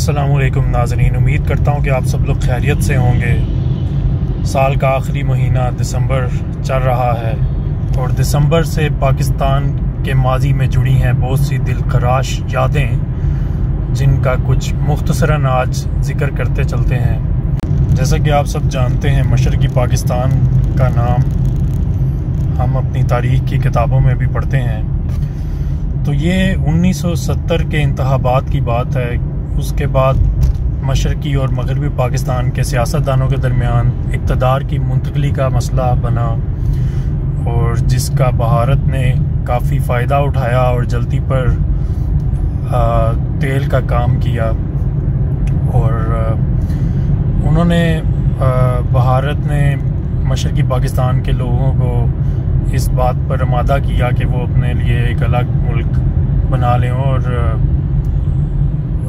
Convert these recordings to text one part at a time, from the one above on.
अस्सलामुअलैकुम नाज़रीन, उम्मीद करता हूँ कि आप सब लोग खैरियत से होंगे। साल का आखिरी महीना दिसंबर चल रहा है और दिसंबर से पाकिस्तान के माजी में जुड़ी हैं बहुत सी दिलखराश यादें, जिनका कुछ मुख्तसरन आज जिक्र करते चलते हैं। जैसा कि आप सब जानते हैं, मशरक़ी पाकिस्तान का नाम हम अपनी तारीख़ की किताबों में भी पढ़ते हैं। तो ये 1970 के इंतखाबात की बात है। उसके बाद मशरक़ी और मगरबी पाकिस्तान के सियासतदानों के दरमियान इक़्तिदार की मुंतकली का मसला बना और जिसका भारत ने काफ़ी फ़ायदा उठाया और जल्दी पर तेल का काम किया। और उन्होंने भारत ने मशरक़ी पाकिस्तान के लोगों को इस बात पर आमादा किया कि वो अपने लिए एक अलग मुल्क बना लें और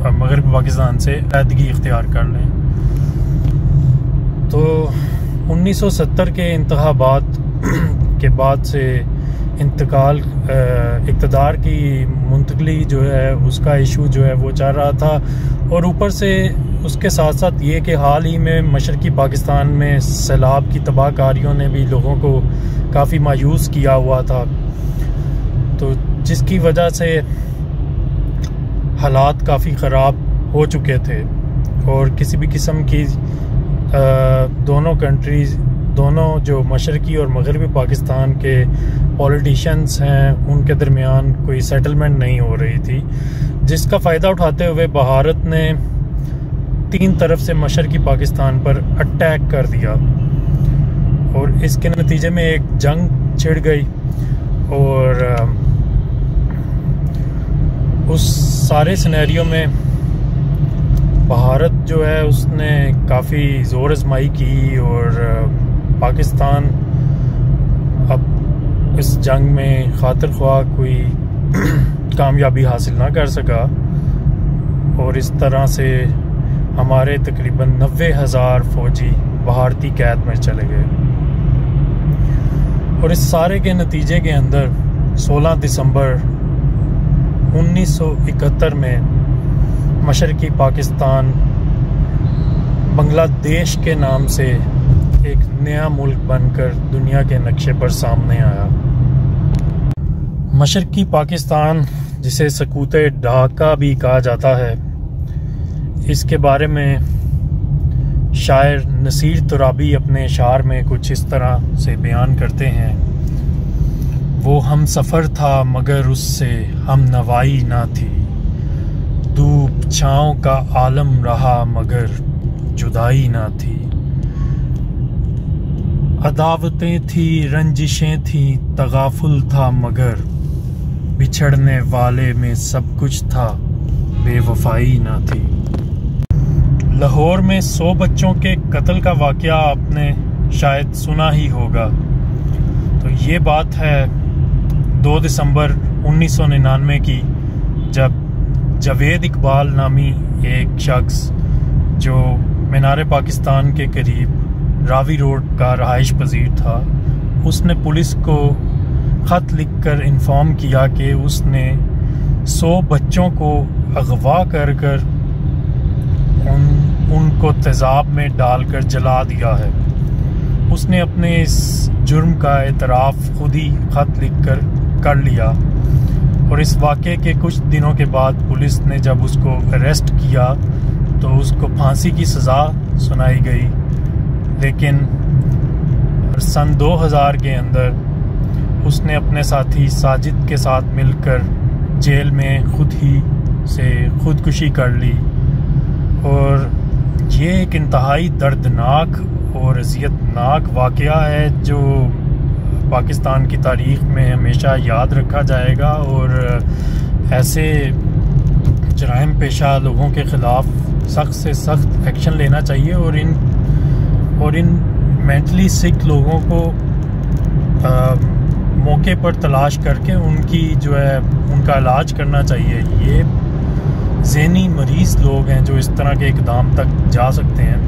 मगरबी पाकिस्तान से अलहदगी इख्तियार कर लें। तो 1970 के इंतखाबात के बाद से इक़्तिदार की मुंतकली जो है उसका इशू जो है वो चल रहा था। और ऊपर से उसके साथ साथ ये कि हाल ही में मशरक़ी पाकिस्तान में सैलाब की तबाहकारियों ने भी लोगों को काफ़ी मायूस किया हुआ था, तो जिसकी वजह से हालात काफ़ी ख़राब हो चुके थे और किसी भी किस्म की दोनों जो मशरक़ी और मगरबी पाकिस्तान के पॉलिटिशियंस हैं उनके दरमियान कोई सेटलमेंट नहीं हो रही थी, जिसका फ़ायदा उठाते हुए भारत ने तीन तरफ से मशरक़ी पाकिस्तान पर अटैक कर दिया और इसके नतीजे में एक जंग छिड़ गई। और उस सारे सिनेरियो में भारत जो है उसने काफ़ी ज़ोर आज़माई की और पाकिस्तान अब इस जंग में खातिर ख्वाह कोई कामयाबी हासिल ना कर सका और इस तरह से हमारे तकरीबन 90,000 फ़ौजी भारतीय कैद में चले गए। और इस सारे के नतीजे के अंदर 16 दिसंबर 1971 में मशरक़ी पाकिस्तान बांग्लादेश के नाम से एक नया मुल्क बनकर दुनिया के नक्शे पर सामने आया। मशरक़ी पाकिस्तान, जिसे सकूते ढाका भी कहा जाता है, इसके बारे में शायर नसीर तुराबी अपने अशार में कुछ इस तरह से बयान करते हैं। वो हम सफ़र था मगर उससे हम नवाई ना थी, धूप छाँव का आलम रहा मगर जुदाई ना थी, अदावतें थी रंजिशें थी तगाफुल था मगर बिछड़ने वाले में सब कुछ था बेवफाई ना थी। लाहौर में 100 बच्चों के कत्ल का वाक़या आपने शायद सुना ही होगा। तो ये बात है 2 दिसंबर 1999 की, जब जावेद इकबाल नामी एक शख्स जो मीनार पाकिस्तान के करीब रावी रोड का रहाइश पजीर था, उसने पुलिस को ख़त लिखकर इन्फॉर्म किया कि उसने 100 बच्चों को अगवा कर उनको तेज़ाब में डालकर जला दिया है। उसने अपने इस जुर्म का एतराफ़ खुद ही ख़त लिखकर कर लिया और इस वाक़े के कुछ दिनों के बाद पुलिस ने जब उसको अरेस्ट किया तो उसको फांसी की सज़ा सुनाई गई। लेकिन सन 2000 के अंदर उसने अपने साथी साजिद के साथ मिलकर जेल में खुद ही से खुदकुशी कर ली। और ये एक इंतहाई दर्दनाक और अज़ियतनाक वाक़या है जो पाकिस्तान की तारीख़ में हमेशा याद रखा जाएगा। और ऐसे जराइम पेशा लोगों के ख़िलाफ़ सख्त से सख्त एक्शन लेना चाहिए और इन मेंटली सिक लोगों को मौके पर तलाश करके उनकी जो है उनका इलाज करना चाहिए। ये ज़हनी मरीज़ लोग हैं जो इस तरह के इक़दाम तक जा सकते हैं।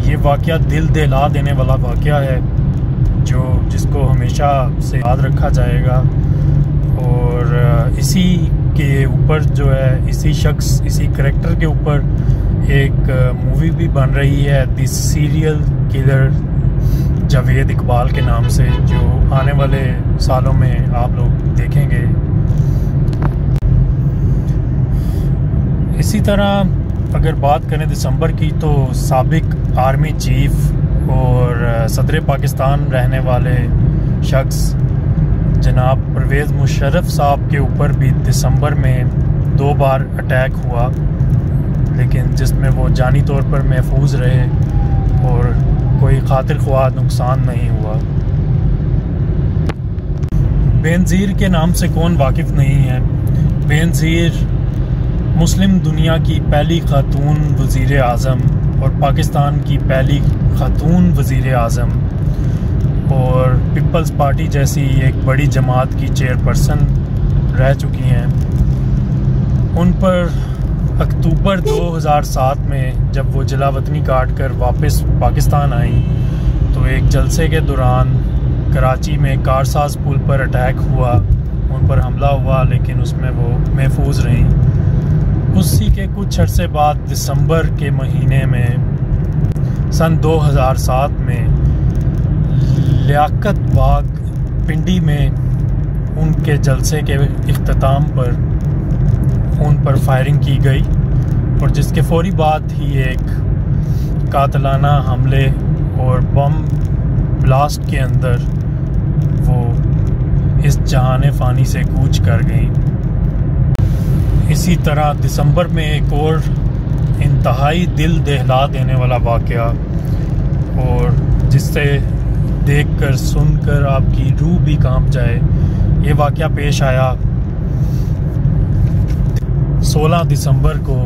ये वाक़या दिल दहला देने वाला वाक़या है जिसको हमेशा से याद रखा जाएगा। और इसी के ऊपर जो है इसी करैक्टर के ऊपर एक मूवी भी बन रही है, the serial killer Javed Iqbal के नाम से, जो आने वाले सालों में आप लोग देखेंगे। इसी तरह अगर बात करें दिसंबर की, तो साबिक आर्मी चीफ और सदर पाकिस्तान रहने वाले शख्स जनाब परवेज़ मुशर्रफ साहब के ऊपर भी दिसंबर में 2 बार अटैक हुआ, लेकिन जिसमें वो जानी तौर पर महफूज रहे और कोई खातिर ख्वाह नुकसान नहीं हुआ। बेनज़ीर के नाम से कौन वाकिफ़ नहीं है। बेनज़ीर मुस्लिम दुनिया की पहली खातून वज़ीर आज़म और पाकिस्तान की पहली खातून वज़ीर आज़म और पीपल्स पार्टी जैसी एक बड़ी जमात की चेयरपर्सन रह चुकी हैं। उन पर अक्टूबर 2007 में जब वो जलावतनी काट कर वापस पाकिस्तान आई, तो एक जलसे के दौरान कराची में कारसाज पुल पर अटैक हुआ, उन पर हमला हुआ, लेकिन उसमें वो महफूज रहीं। उसी के कुछ अरसे बाद दिसंबर के महीने में सन 2007 में लियाकत बाग पिंडी में उनके जलसे के इख्तिताम पर उन पर फायरिंग की गई और जिसके फौरी बाद ही एक कातलाना हमले और बम ब्लास्ट के अंदर वो इस जहाने फ़ानी से कूच कर गई। इसी तरह दिसंबर में एक और इंतहाई दिल दहला देने वाला वाक़या, और जिससे देखकर सुनकर आपकी रूह भी कांप जाए, ये वाक़या पेश आया 16 दिसंबर को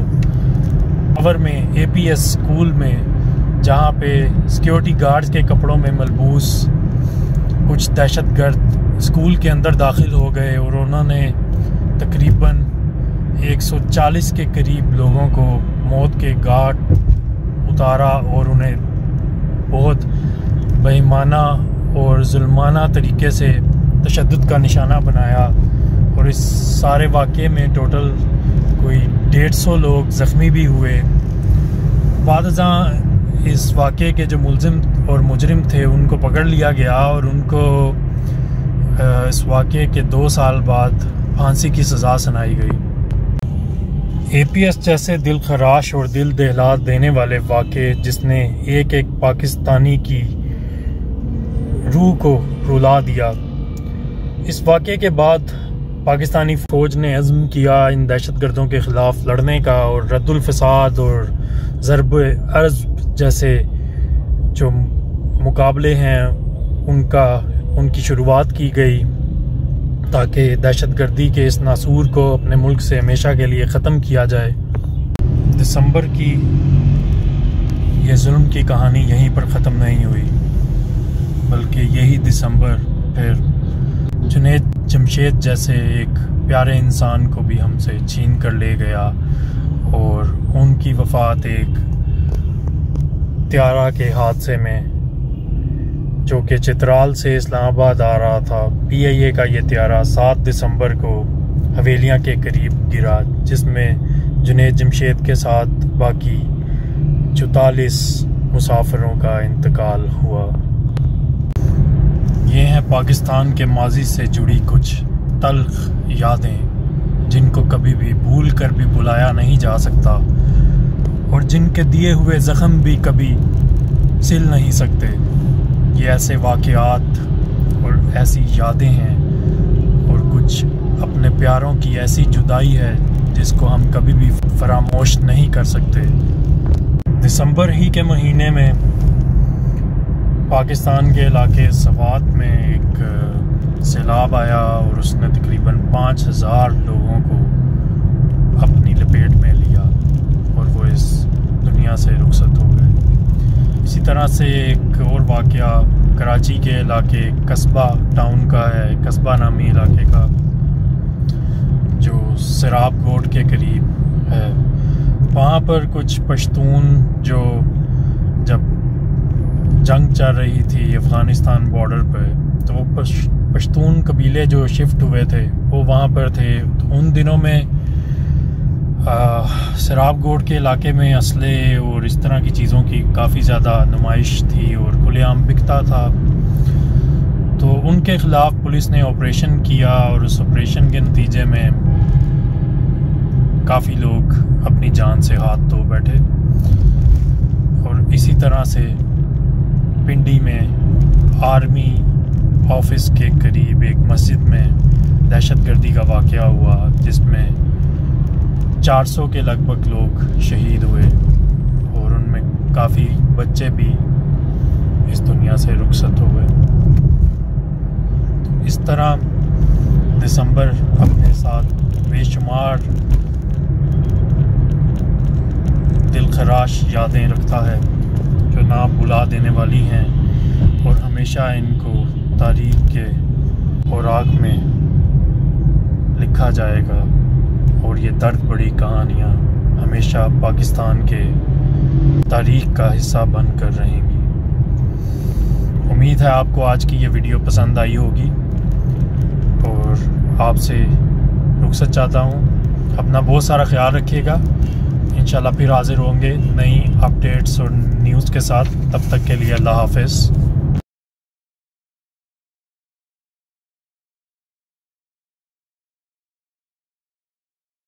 पावर में APS स्कूल में, जहाँ पे सिक्योरिटी गार्ड्स के कपड़ों में मलबूस कुछ दहशतगर्द स्कूल के अंदर दाखिल हो गए और उन्होंने तकरीबन 140 के करीब लोगों को मौत के घाट उतारा और उन्हें बहुत बेईमाना और जुल्माना तरीके से तशद्दुद का निशाना बनाया। और इस सारे वाक़े में टोटल कोई 150 लोग ज़ख्मी भी हुए। बादशाह इस वाक़े के जो मुलजिम और मुजरिम थे उनको पकड़ लिया गया और उनको इस वाक़े के 2 साल बाद फांसी की सज़ा सुनाई गई। APS जैसे दिल खराश और दिल दहला देने वाले वाक़े, जिसने एक एक पाकिस्तानी की रूह को रुला दिया, इस वाक़े के बाद पाकिस्तानी फ़ौज ने अज़्म किया इन दहशतगर्दों के ख़िलाफ़ लड़ने का और रद्दुल फ़साद और ज़रब अर्ज़ जैसे जो मुकाबले हैं उनकी शुरुआत की गई, ताकि दहशतगर्दी के इस नासूर को अपने मुल्क से हमेशा के लिए ख़त्म किया जाए। दिसंबर की ये जुल्म की कहानी यहीं पर ख़त्म नहीं हुई, बल्कि यही दिसंबर फिर जुनैद जमशेद जैसे एक प्यारे इंसान को भी हमसे छीन कर ले गया और उनकी वफ़ात एक त्यारा के हादसे में, जो कि चित्राल से इस्लामाबाद आ रहा था। PIA का ये त्यारा 7 दिसंबर को हवेलियाँ के करीब गिरा, जिसमें जुनैद जमशेद के साथ बाकी 44 मुसाफिरों का इंतकाल हुआ। ये हैं पाकिस्तान के माजी से जुड़ी कुछ तल्ख यादें, जिनको कभी भी भूल कर भी बुलाया नहीं जा सकता और जिनके दिए हुए ज़ख्म भी कभी सिल नहीं सकते। ये ऐसे वाक़यात और ऐसी यादें हैं और कुछ अपने प्यारों की ऐसी जुदाई है जिसको हम कभी भी फरामोश नहीं कर सकते। दिसंबर ही के महीने में पाकिस्तान के इलाके सवात में एक सैलाब आया और उसने तकरीबन 5000 लोगों को अपनी लपेट में लिया और वो इस दुनिया से रुखसत हो गए। इसी तरह से एक और वाक़या कराची के इलाके कस्बा टाउन का है, कस्बा नामी इलाके का, जो सिराब गोट के करीब है। वहाँ पर कुछ पश्तून जो जब जंग चल रही थी अफ़गानिस्तान बॉर्डर पर, तो वो पश्तून कबीले जो शिफ्ट हुए थे वो वहाँ पर थे। तो उन दिनों में सराबगोड के इलाके में असले और इस तरह की चीज़ों की काफ़ी ज़्यादा नुमाइश थी और खुलेआम बिकता था। तो उनके ख़िलाफ़ पुलिस ने ऑपरेशन किया और उस ऑपरेशन के नतीजे में काफ़ी लोग अपनी जान से हाथ धो बैठे। और इसी तरह से पिंडी में आर्मी ऑफिस के करीब एक मस्जिद में दहशतगर्दी का वाक़या हुआ जिसमें 400 के लगभग लोग शहीद हुए और उनमें काफ़ी बच्चे भी इस दुनिया से रुखसत हो गए। तो इस तरह दिसंबर अपने साथ बेशुमार दिलखराश यादें रखता है जो ना भुला देने वाली हैं और हमेशा इनको तारीख के औराक में लिखा जाएगा। और ये दर्द बड़ी कहानियाँ हमेशा पाकिस्तान के तारीख का हिस्सा बनकर रहेंगी। उम्मीद है आपको आज की ये वीडियो पसंद आई होगी और आपसे रुखसत चाहता हूँ। अपना बहुत सारा ख्याल रखिएगा। इंशाल्लाह फिर हाजिर होंगे नई अपडेट्स और न्यूज़ के साथ। तब तक के लिए अल्लाह हाफ़िज़।